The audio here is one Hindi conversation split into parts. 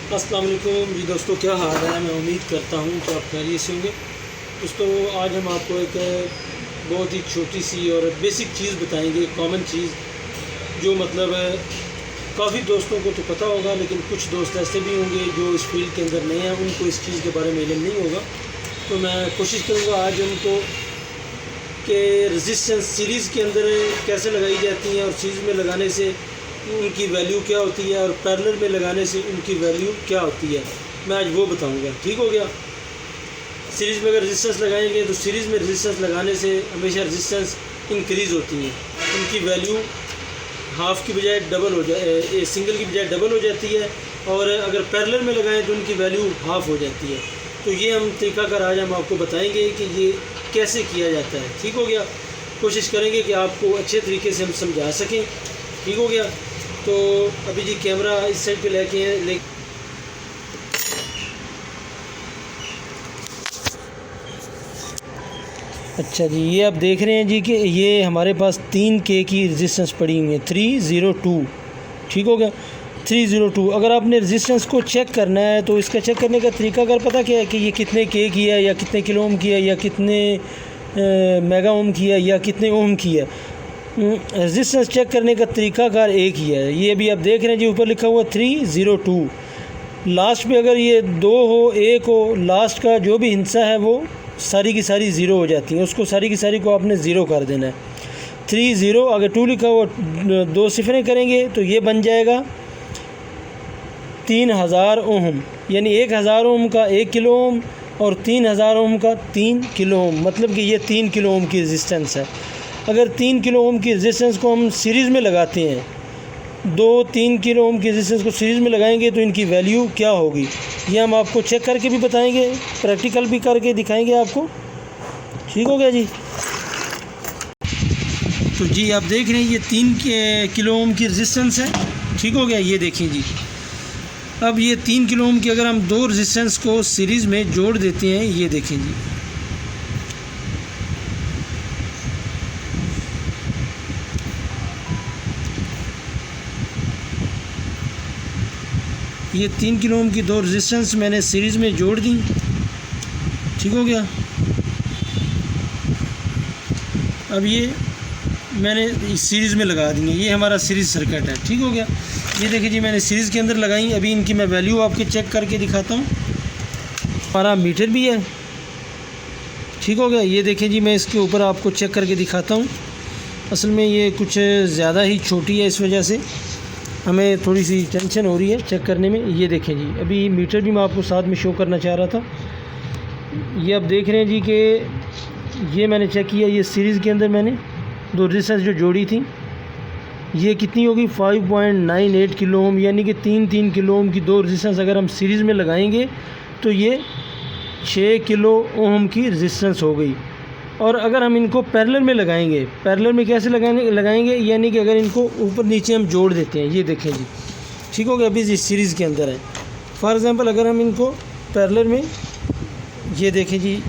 अस्सलाम वालेकुम जी दोस्तों, क्या हाल है। मैं उम्मीद करता हूँ कि आप खैरियत से होंगे। दोस्तों, आज हम आपको एक बहुत ही छोटी सी और बेसिक चीज़ बताएंगे, कॉमन चीज़, जो मतलब काफ़ी दोस्तों को तो पता होगा, लेकिन कुछ दोस्त ऐसे भी होंगे जो इस फील्ड के अंदर नए हैं, उनको इस चीज़ के बारे में इल्म नहीं होगा। तो मैं कोशिश करूँगा आज उनको कि रेजिस्टेंस सीरीज़ के अंदर कैसे लगाई जाती हैं और सीरीज़ में लगाने से उनकी वैल्यू क्या होती है और पैरेलल में लगाने से उनकी वैल्यू क्या होती है, मैं आज वो बताऊंगा। ठीक हो गया। सीरीज़ में अगर रेजिस्टेंस लगाएंगे तो सीरीज़ में रेजिस्टेंस लगाने से हमेशा रेजिस्टेंस इंक्रीज़ होती है, उनकी वैल्यू हाफ़ की बजाय डबल हो जाए, सिंगल की बजाय डबल हो जाती है, और अगर पैरेलल में लगाएं तो उनकी वैल्यू हाफ़ हो जाती है। तो ये हम तरीक़ाकार आज हम आपको बताएंगे कि ये कैसे किया जाता है। ठीक हो गया। कोशिश करेंगे कि आपको अच्छे तरीके से हम समझा सकें। ठीक हो गया। तो अभी जी कैमरा इस साइड पे लेके अच्छा जी, ये आप देख रहे हैं जी कि ये हमारे पास 3K की रेजिस्टेंस पड़ी हुई है, 302। ठीक हो गया, 302। अगर आपने रेजिस्टेंस को चेक करना है तो इसका चेक करने का तरीका अगर पता क्या है कि ये कितने K की है, या कितने किलो ओम की है, या कितने मेगा ओम की है, या कितने ओम की है। रेजिस्टेंस चेक करने का तरीकाकार एक ही है। ये भी आप देख रहे हैं जी, ऊपर लिखा हुआ 302। लास्ट पे अगर ये 2 हो, 1 हो, लास्ट का जो भी हिस्सा है वो सारी की सारी ज़ीरो हो जाती है, उसको सारी की सारी को आपने ज़ीरो कर देना है। 30, अगर 2 लिखा हुआ 2 सिफरें करेंगे तो ये बन जाएगा 3000 ओम, यानी 1000 ओम का 1 किलो ओम और 3000 ओम का 3 किलो ओम, मतलब कि ये 3 किलो ओम की रेजिस्टेंस है। अगर 3 किलो ओम की रेजिस्टेंस को हम सीरीज़ में लगाते हैं, 2-3 किलो ओम की रेजिस्टेंस को सीरीज़ में लगाएंगे तो इनकी वैल्यू क्या होगी, ये हम आपको चेक करके भी बताएंगे, प्रैक्टिकल भी करके दिखाएंगे आपको। ठीक हो गया जी। तो जी आप देख रहे हैं ये 3 किलो ओम की रेजिस्टेंस है। ठीक हो गया। ये देखिए जी, अब ये 3 किलो ओम की अगर हम 2 रेजिस्टेंस को सीरीज़ में जोड़ देते हैं, ये देखें जी, ये 3 किलो ओम की 2 रेजिस्टेंस मैंने सीरीज़ में जोड़ दी। ठीक हो गया। अब ये मैंने सीरीज़ में लगा दी है, ये हमारा सीरीज़ सर्किट है। ठीक हो गया। ये देखिए जी, मैंने सीरीज़ के अंदर लगाई। अभी इनकी मैं वैल्यू आपके चेक करके दिखाता हूँ। हमारा मीटर भी है। ठीक हो गया। ये देखें जी, मैं इसके ऊपर आपको चेक करके दिखाता हूँ। असल में ये कुछ ज़्यादा ही छोटी है, इस वजह से हमें थोड़ी सी टेंशन हो रही है चेक करने में। ये देखें जी, अभी मीटर भी मैं आपको साथ में शो करना चाह रहा था। ये आप देख रहे हैं जी कि ये मैंने चेक किया, ये सीरीज़ के अंदर मैंने 2 रेजिस्टेंस जो जोड़ी थी, ये कितनी होगी 5.98 किलो ओम, यानी कि 3 किलो ओम की 2 रेजिस्टेंस अगर हम सीरीज़ में लगाएंगे तो ये 6 किलो ओम की रेजिस्टेंस हो गई। और अगर हम इनको पैरेलल में लगाएंगे, पैरेलल में कैसे लगाएंगे, यानी कि अगर इनको ऊपर नीचे हम जोड़ देते हैं, ये देखें जी। ठीक हो गया। अभी इस सीरीज़ के अंदर है। फॉर एग्ज़ाम्पल अगर हम इनको पैरेलल में, ये देखें जी,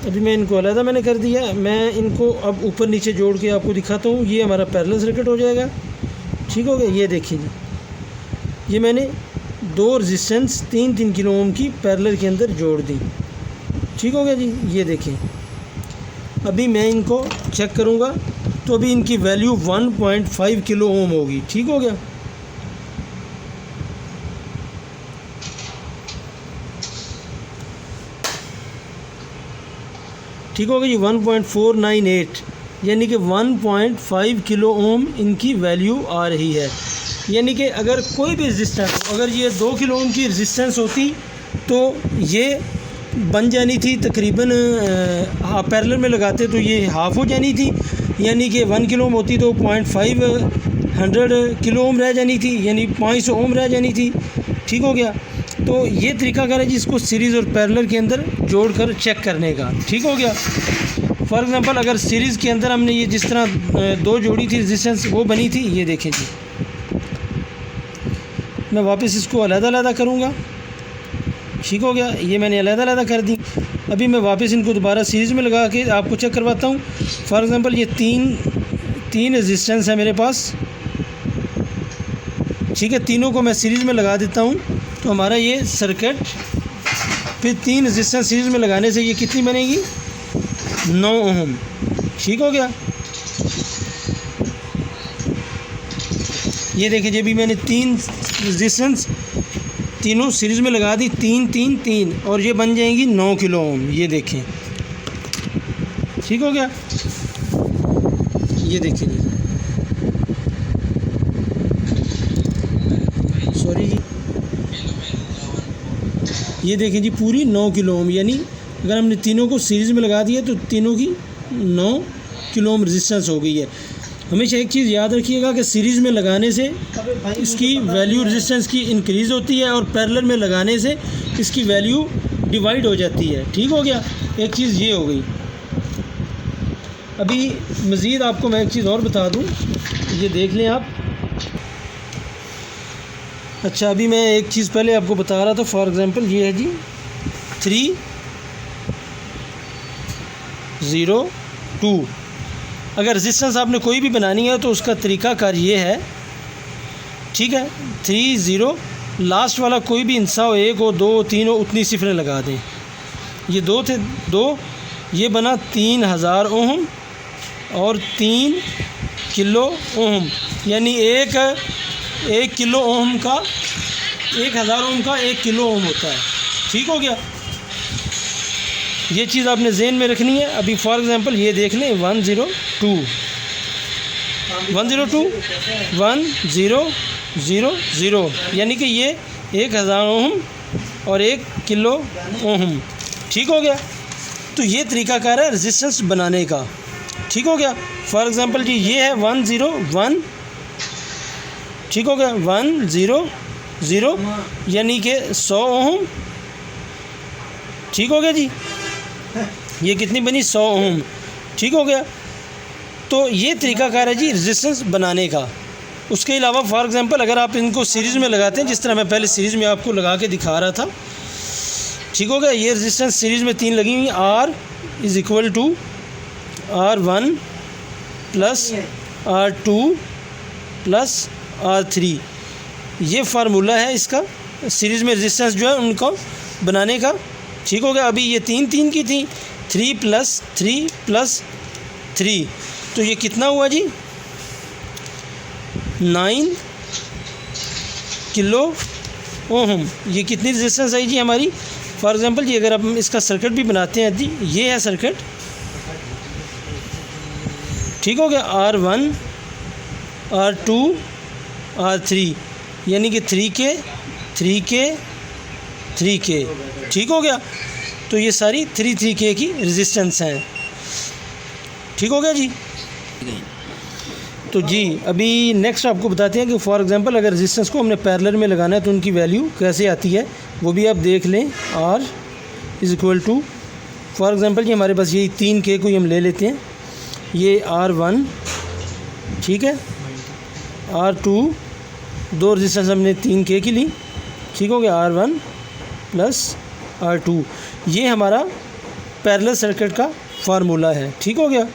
अभी मैं इनको अलग मैंने कर दिया, मैं इनको अब ऊपर नीचे जोड़ के आपको दिखाता हूँ। ये हमारा पैरेलल सर्किट हो जाएगा। ठीक हो गया। ये देखिए जी, ये मैंने 2 रेजिस्टेंस 3 किलो ओम की पैरेलल के अंदर जोड़ दी। ठीक हो गया जी। ये देखें, अभी मैं इनको चेक करूँगा तो अभी इनकी वैल्यू 1.5 किलो ओम होगी। ठीक हो गया। ठीक हो गया जी, 1.498, यानी कि 1.5 किलो ओम इनकी वैल्यू आ रही है। यानी कि अगर कोई भी रेजिस्टेंस, अगर ये 2 किलो ओम की रेजिस्टेंस होती तो ये बन जानी थी तकरीबन, पैरेलल में लगाते तो ये हाफ़ हो जानी थी, यानी कि 1 किलो ओम होती तो 0.5 किलो ओम रह जानी थी, यानी 500 ओम रह जानी थी। ठीक हो गया। तो ये तरीका कर है जिसको सीरीज़ और पैरेलल के अंदर जोड़कर चेक करने का। ठीक हो गया। फॉर एग्ज़ाम्पल अगर सीरीज़ के अंदर हमने ये जिस तरह 2 जोड़ी थी रेजिस्टेंस, वो बनी थी, ये देखें जी, मैं वापस इसको अलग-अलग करूँगा। ठीक हो गया। ये मैंने अलग-अलग कर दी। अभी मैं वापस इनको दोबारा सीरीज़ में लगा के आपको चेक करवाता हूँ। फॉर एग्ज़ाम्पल ये तीन रेजिस्टेंस है मेरे पास। ठीक है, तीनों को मैं सीरीज़ में लगा देता हूँ। तो हमारा ये सर्किट फिर 3 रेजिस्टेंस सीरीज़ में लगाने से ये कितनी बनेगी, 9 ओम। ठीक हो गया। ये देखिए, जब भी मैंने 3 रेजिस्टेंस तीनों सीरीज़ में लगा दी, 3 3 3, और ये बन जाएंगी 9 किलो ओम। ये देखें, ठीक हो गया। ये देखिए जी, सॉरी जी, ये देखें जी, पूरी 9 किलो ओम। यानी अगर हमने तीनों को सीरीज़ में लगा दिया तो तीनों की 9 किलो ओम रेजिस्टेंस हो गई है। हमेशा एक चीज़ याद रखिएगा कि सीरीज़ में लगाने से इसकी वैल्यू रेजिस्टेंस की इंक्रीज़ होती है और पैरेलल में लगाने से इसकी वैल्यू डिवाइड हो जाती है। ठीक हो गया, एक चीज़ ये हो गई। अभी मज़ीद आपको मैं एक चीज़ और बता दूं, ये देख लें आप। अच्छा, अभी मैं एक चीज़ पहले आपको बता रहा था। फॉर एग्ज़ाम्पल ये है जी 302। अगर रेजिस्टेंस आपने कोई भी बनानी है तो उसका तरीक़ाकार ये है, ठीक है। 30 लास्ट वाला कोई भी इंसा हो, 1 हो, 2 हो, 3 हो, उतनी सिफरें लगा दें। ये 2 थे, 2, ये बना 3000 ओम और 3 किलो ओम। यानी 1 किलो ओम का 1000 ओम का 1 किलो ओम होता है। ठीक हो गया, ये चीज़ आपने ज़हन में रखनी है। अभी फॉर एग्ज़ाम्पल ये देख लें 102 यानी कि ये 1000 ओम और 1 किलो ओम। ठीक हो गया, तो ये तरीक़ाकार है रेजिस्टेंस बनाने का। ठीक हो गया। फॉर एग्ज़ाम्पल जी ये है 101, ठीक हो गया, 100 यानी कि 100 ओम। ठीक हो गया जी, ये कितनी बनी, 100 ओम। ठीक हो गया, तो ये तरीक़ाकार है जी रेजिस्टेंस बनाने का। उसके अलावा फॉर एग्ज़ाम्पल अगर आप इनको सीरीज़ में लगाते हैं, जिस तरह मैं पहले सीरीज़ में आपको लगा के दिखा रहा था। ठीक हो गया, ये रेजिस्टेंस सीरीज़ में 3 लगी हुई। R is equal to R1 plus R2 plus R3, ये फार्मूला है इसका सीरीज़ में रेजिस्टेंस जो है उनको बनाने का। ठीक हो गया। अभी ये 3 की थी, 3 प्लस 3 प्लस 3, तो ये कितना हुआ जी, 9 किलो ओम। ये कितनी रेजिस्टेंस आई जी हमारी। फॉर एग्ज़ाम्पल जी अगर हम इसका सर्किट भी बनाते हैं जी, ये है सर्किट। ठीक हो गया, R1 R2 R3 यानी कि 3K 3K। ठीक हो गया, तो ये सारी 3K की रेजिस्टेंस हैं। ठीक हो गया जी। तो जी अभी नेक्स्ट आपको बताते हैं कि फॉर एग्ज़ाम्पल अगर रेजिस्टेंस को हमने पैरेलल में लगाना है तो उनकी वैल्यू कैसे आती है, वो भी आप देख लें। R is equal to, for example जी हमारे पास यही 3K को हम ले लेते हैं, ये R1, ठीक है, R2, 2 रेजिस्टेंस हमने 3K की ली। ठीक हो गया, R1 प्लस R2, ये हमारा पैरेलल सर्किट का फार्मूला है। ठीक हो गया,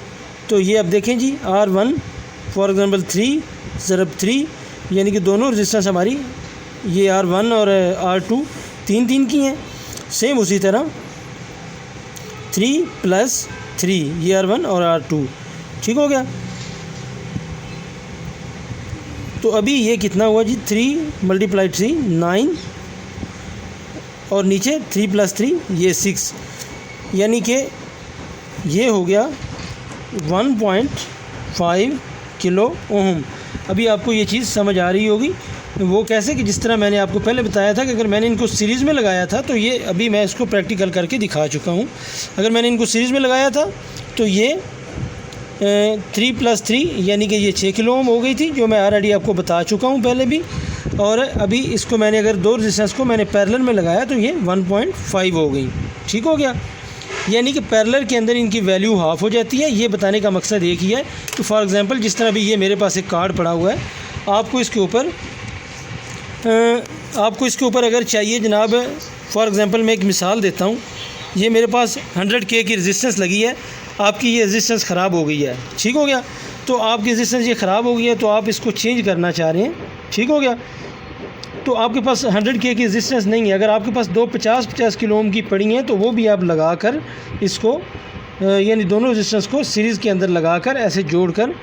तो ये अब देखें जी R1 फॉर एग्ज़ाम्पल 3 ज़रब 3 यानी कि दोनों रेजिस्टेंस हमारी ये R1 और R2 3 की हैं। सेम उसी तरह 3 प्लस 3 ये R1 और R2। ठीक हो गया, तो अभी ये कितना हुआ जी, 3 × 3 9 और नीचे 3 प्लस 3 ये 6, यानी कि ये हो गया 1.5 किलो ओम। अभी आपको ये चीज़ समझ आ रही होगी, वो कैसे कि जिस तरह मैंने आपको पहले बताया था कि अगर मैंने इनको सीरीज़ में लगाया था तो ये अभी मैं इसको प्रैक्टिकल करके दिखा चुका हूँ। अगर मैंने इनको सीरीज़ में लगाया था तो ये 3 प्लस 3 यानी कि ये 6 किलो ओम हो गई थी, जो मैं ऑलरेडी आपको बता चुका हूँ पहले भी। और अभी इसको मैंने अगर 2 रेजिस्टेंस को मैंने पैरेलल में लगाया तो ये 1.5 हो गई। ठीक हो गया, यानी कि पैरेलल के अंदर इनकी वैल्यू हाफ़ हो जाती है। ये बताने का मकसद एक ही है कि फॉर एग्ज़ाम्पल जिस तरह भी ये मेरे पास एक कार्ड पड़ा हुआ है, आपको इसके ऊपर अगर चाहिए जनाब, फॉर एग्ज़ाम्पल मैं एक मिसाल देता हूँ। ये मेरे पास 100K की रेजिस्टेंस लगी है, आपकी ये रेजिस्टेंस ख़राब हो गई है। ठीक हो गया, तो आपकी रेजिस्टेंस ये ख़राब हो गई है तो आप इसको चेंज करना चाह रहे हैं। ठीक हो गया, तो आपके पास 100 K की रेजिस्टेंस नहीं है, अगर आपके पास दो 50 किलो ओम की पड़ी हैं तो वो भी आप लगा कर इसको यानी दोनों रेजिस्टेंस को सीरीज़ के अंदर लगाकर ऐसे जोड़कर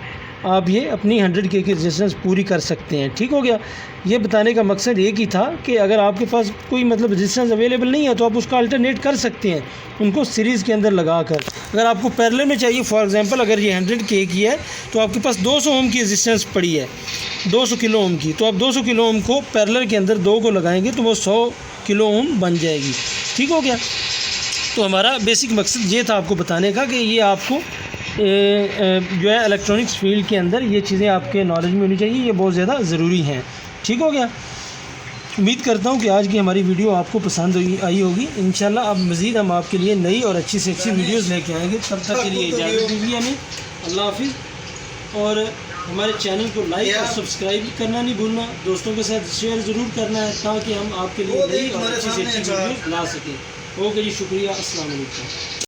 आप ये अपनी 100 K की रेजिस्टेंस पूरी कर सकते हैं। ठीक हो गया। ये बताने का मकसद एक ही था कि अगर आपके पास कोई मतलब रेजिस्टेंस अवेलेबल नहीं है तो आप उसका अल्टरनेट कर सकते हैं उनको सीरीज़ के अंदर लगा कर। अगर आपको पैरेलल में चाहिए, फॉर एग्जांपल अगर ये 100 K की है तो आपके पास 200 ओम की रेजिस्टेंस पड़ी है, 200 किलो ओम की, तो आप 200 किलो ओम को पैरेलल के अंदर 2 को लगाएंगे तो वो 100 किलो ओम बन जाएगी। ठीक हो गया। तो हमारा बेसिक मकसद ये था आपको बताने का कि ये आपको जो है इलेक्ट्रॉनिक्स फील्ड के अंदर ये चीज़ें आपके नॉलेज में होनी चाहिए, ये बहुत ज़्यादा ज़रूरी हैं। ठीक हो गया। उम्मीद करता हूँ कि आज की हमारी वीडियो आपको पसंद आई होगी। इंशाल्लाह अब मज़ीद हम आपके लिए नई और अच्छी से अच्छी वीडियोस लेके आएंगे। तब तक के लिए इजाज़त दीजिए हमें। अल्लाह हाफिज़। और हमारे चैनल को लाइक और सब्सक्राइब करना नहीं भूलना, दोस्तों के साथ शेयर ज़रूर करना है ताकि हम आपके लिए नई और अच्छी से अच्छी वीडियो ला सकें। ओके जी, शुक्रिया। अस्सलाम वालेकुम।